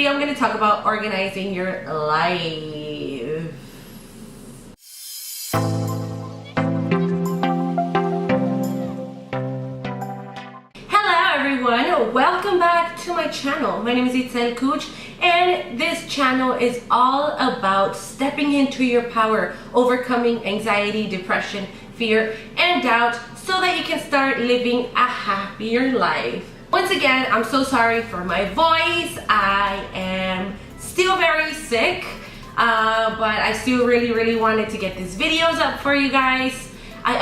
video I'm going to talk about organizing your life. Hello everyone, welcome back to my channel. My name is Itzel, and this channel is all about stepping into your power, overcoming anxiety, depression, fear, and doubt so that you can start living a happier life. Once again, I'm so sorry for my voice. I am still very sick, but I still really wanted to get these videos up for you guys. I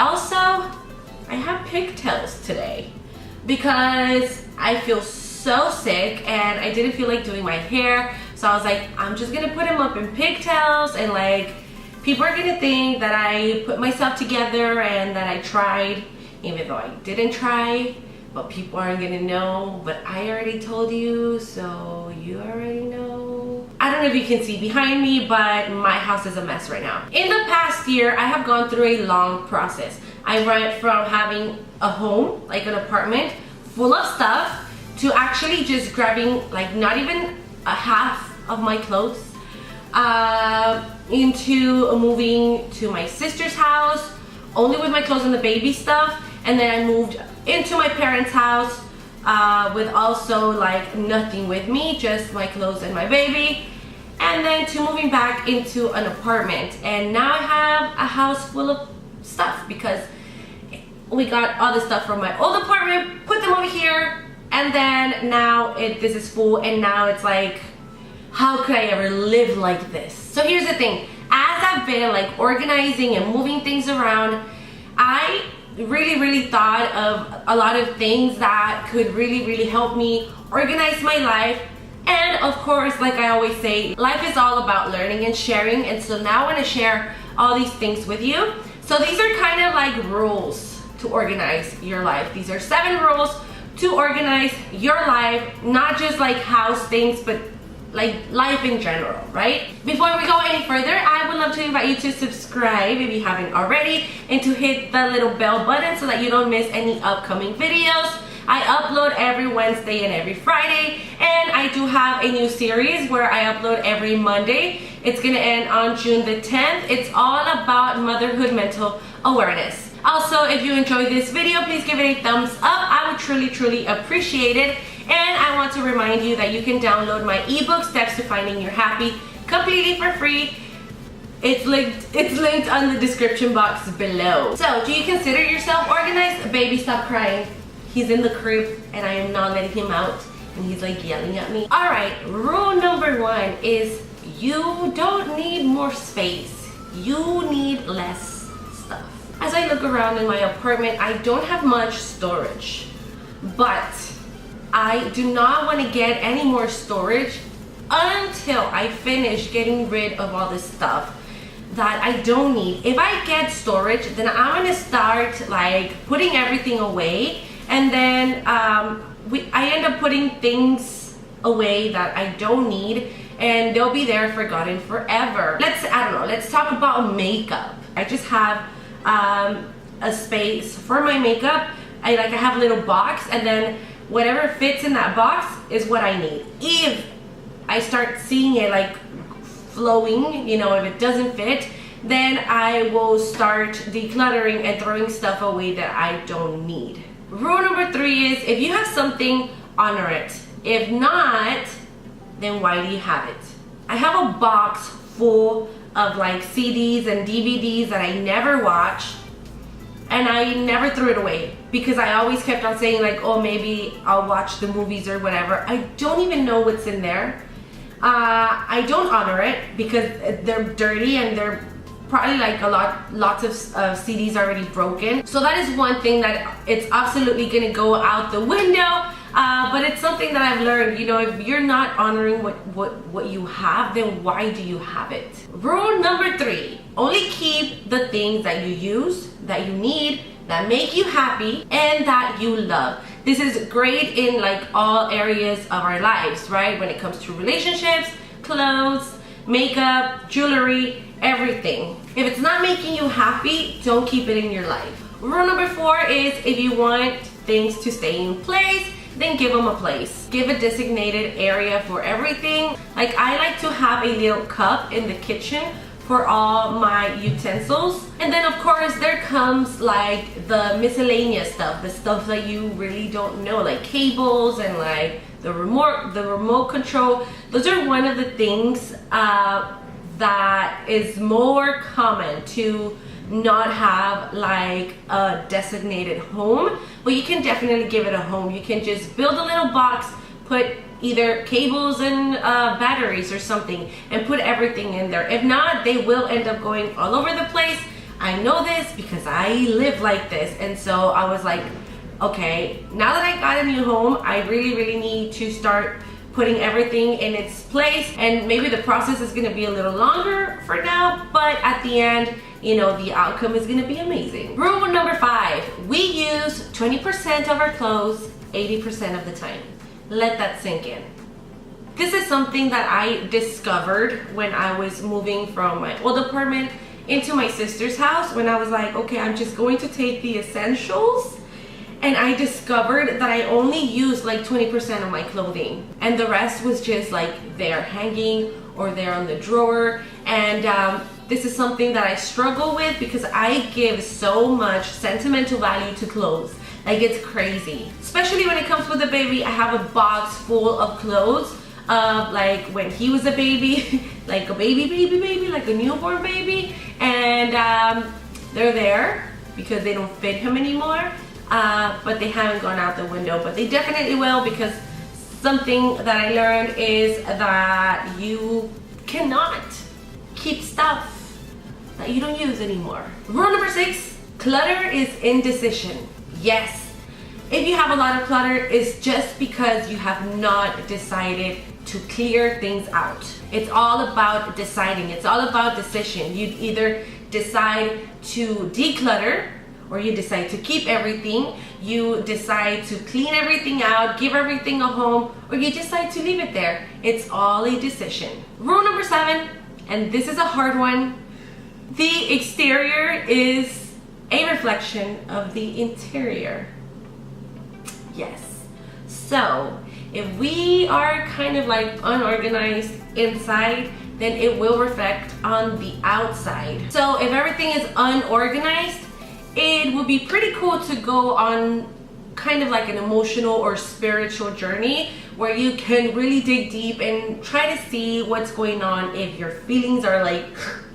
have pigtails today because I feel so sick and I didn't feel like doing my hair. So I was like, I'm just gonna put them up in pigtails, and like, people are gonna think that I put myself together and that I tried, even though I didn't try. But people aren't gonna know, but I already told you, so you already know. I don't know if you can see behind me, but my house is a mess right now. In the past year, I have gone through a long process. I went from having a home, like an apartment, full of stuff, to actually just grabbing like not even a half of my clothes, into moving to my sister's house, only with my clothes and the baby stuff. And then I moved into my parents' house with also like nothing with me, just my clothes and my baby. And then to moving back into an apartment. And now I have a house full of stuff because we got all the stuff from my old apartment, put them over here, and then now this is full, and now it's like, how could I ever live like this? So here's the thing, as I've been like organizing and moving things around, I really thought of a lot of things that could really help me organize my life. And of course, like I always say, life is all about learning and sharing, and so now I want to share all these things with you. So these are kind of like rules to organize your life. These are 7 rules to organize your life, not just like house things, but like life in general, right? Before we go any further, I would love to invite you to subscribe if you haven't already, and to hit the little bell button so that you don't miss any upcoming videos. I upload every Wednesday and every Friday, and I do have a new series where I upload every Monday. It's gonna end on June the 10th. It's all about motherhood mental awareness. Also, if you enjoyed this video, please give it a thumbs up. I would truly appreciate it. And I want to remind you that you can download my ebook, Steps to Finding Your Happy, completely for free. It's linked on the description box below. So, do you consider yourself organized? Baby, stop crying. He's in the crib and I am not letting him out, and he's like yelling at me. Alright, rule number 1 is you don't need more space. You need less stuff. As I look around in my apartment, I don't have much storage, but I do not want to get any more storage until I finish getting rid of all this stuff that I don't need. If I get storage, then I'm going to start like putting everything away, and then I end up putting things away that I don't need, and they'll be there forgotten forever. Let's talk about makeup. I just have a space for my makeup. I have a little box, and then whatever fits in that box is what I need. If I start seeing it like flowing, you know, if it doesn't fit, then I will start decluttering and throwing stuff away that I don't need. Rule number 3 is if you have something, honor it. If not, then why do you have it? I have a box full of like CDs and DVDs that I never watched, and I never threw it away because I always kept on saying like, oh, maybe I'll watch the movies or whatever. I don't even know what's in there. I don't honor it because they're dirty, and they're probably like lots of CDs already broken. So that is one thing that it's absolutely gonna go out the window. But it's something that I've learned, you know, if you're not honoring what you have, then why do you have it? Rule number 3, only keep the things that you use, that you need, that make you happy, and that you love. This is great in like all areas of our lives, right? When it comes to relationships, clothes, makeup, jewelry, everything. If it's not making you happy, don't keep it in your life. Rule number 4 is if you want things to stay in place, then give them a place. Give a designated area for everything. Like I like to have a little cup in the kitchen for all my utensils. And then of course there comes like the miscellaneous stuff, the stuff that you really don't know, like cables and like the remote control. Those are one of the things that is more common to not have like a designated home, but you can definitely give it a home. You can just build a little box, put either cables and batteries or something, and put everything in there. If not, they will end up going all over the place. I know this because I live like this, and so I was like, okay, now that I got a new home, I really need to start putting everything in its place. And maybe the process is gonna be a little longer for now, but at the end, you know, the outcome is gonna be amazing. Rule number 5, we use 20% of our clothes 80% of the time. Let that sink in. This is something that I discovered when I was moving from my old apartment into my sister's house, when I was like, okay, I'm just going to take the essentials. And I discovered that I only used like 20% of my clothing, and the rest was just like there hanging or there on the drawer. And this is something that I struggle with because I give so much sentimental value to clothes. Like it's crazy. Especially when it comes with a baby, I have a box full of clothes of like when he was a baby, like a baby, like a newborn baby. And they're there because they don't fit him anymore. But they haven't gone out the window, but they definitely will, because something that I learned is that you cannot keep stuff that you don't use anymore. Rule number 6, clutter is indecision. Yes, if you have a lot of clutter, it's just because you have not decided to clear things out. It's all about deciding. It's all about decision. You either decide to declutter, or you decide to keep everything, you decide to clean everything out, give everything a home, or you decide to leave it there. It's all a decision. Rule number 7, and this is a hard one, the exterior is a reflection of the interior. Yes. So, if we are kind of like unorganized inside, then it will reflect on the outside. So if everything is unorganized, it would be pretty cool to go on kind of like an emotional or spiritual journey where you can really dig deep and try to see what's going on, if your feelings are like,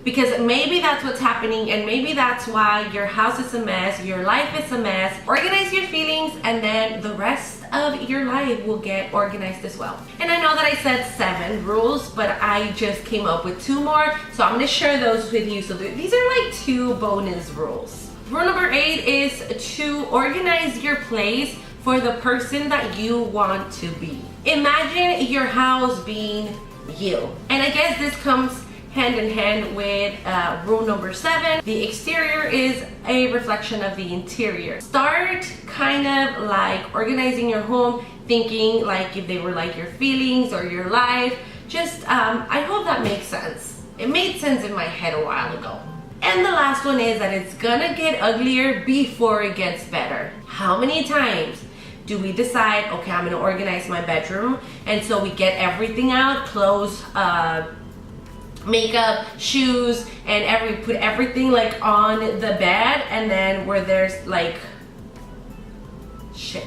because maybe that's what's happening, and maybe that's why your house is a mess, your life is a mess. Organize your feelings, and then the rest of your life will get organized as well. And I know that I said 7 rules, but I just came up with 2 more, so I'm gonna share those with you. So these are like 2 bonus rules. Rule number 8 is to organize your place for the person that you want to be. Imagine your house being you. And I guess this comes hand in hand with rule number 7. The exterior is a reflection of the interior. Start kind of like organizing your home, thinking like if they were like your feelings or your life. Just, I hope that makes sense. It made sense in my head a while ago. And the last one is that it's gonna get uglier before it gets better. How many times do we decide, okay, I'm gonna organize my bedroom, and so we get everything out, clothes, makeup, shoes, and put everything like on the bed, and then where there's like, shit,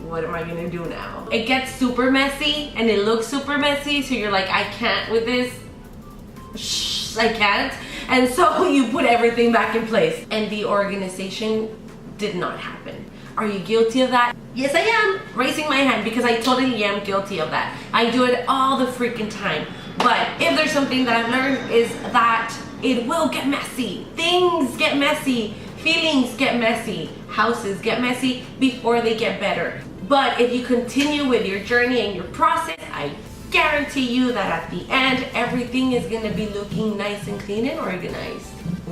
what am I gonna do now? It gets super messy, and it looks super messy, so you're like, I can't with this, I can't. And so you put everything back in place, and the organization did not happen. Are you guilty of that? Yes, I am. Raising my hand, because I totally am guilty of that. I do it all the freaking time. But if there's something that I've learned is that it will get messy. Things get messy. Feelings get messy. Houses get messy before they get better. But if you continue with your journey and your process, I guarantee you that at the end, everything is gonna be looking nice and clean and organized.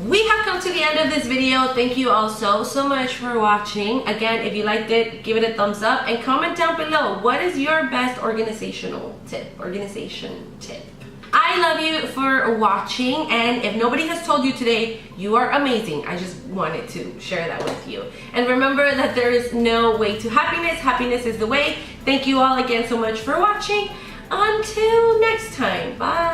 We have come to the end of this video. Thank you all so much for watching. Again, if you liked it, give it a thumbs up and comment down below. What is your best organization tip? I love you for watching, and if nobody has told you today, you are amazing. I just wanted to share that with you. And remember that there is no way to happiness. Happiness is the way. Thank you all again so much for watching. Until next time, bye.